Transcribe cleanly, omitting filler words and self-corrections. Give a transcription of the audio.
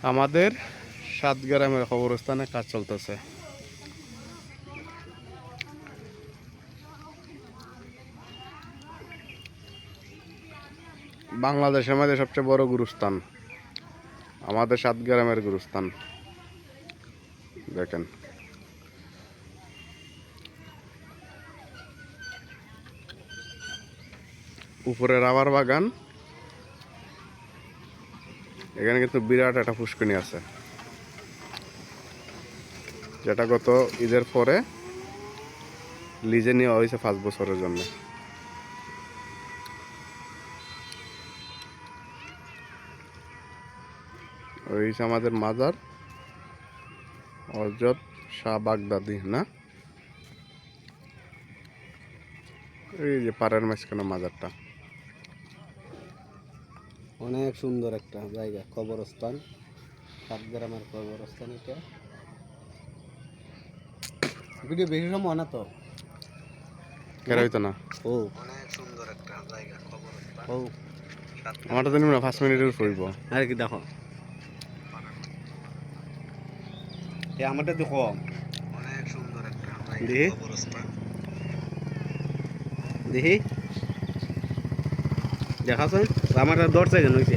আমাদের সাতগ্রামের কবরস্থানে কাজ চলতেছে। বাংলাদেশের মধ্যে সবচেয়ে বড় গুরুস্থান আমাদের সাতগ্রামের গুরুস্থান। দেখেন উপরে রাবার বাগান, এখানে কিন্তু বিরাট একটা পুষ্করিণী আছে, যেটা গত ঈদের পরে লিজে নেওয়া হয়েছে 5 বছরের জন্য। ওই আমাদের মাজার হযরত শাহ বাগদাদি না, এই যে পাড়ের মাঝখানে মাজারটা। অনেক সুন্দর একটা জায়গা, কবরস্থান, সাতগ্রামের কবরস্থান। এটা ভিডিও বেশি সময় না তো কেরা হইতো না। ও অনেক সুন্দর একটা জায়গা, কবরস্থান। ও আমারটা জানি না 5 মিনিটের পড়ব। আর কি দেখো, এ আমারটা দেখো, অনেক সুন্দর একটা জায়গা, কবরস্থান। দেখি দেখাছেন আমারটা 10 সেকেন্ড হয়েছে।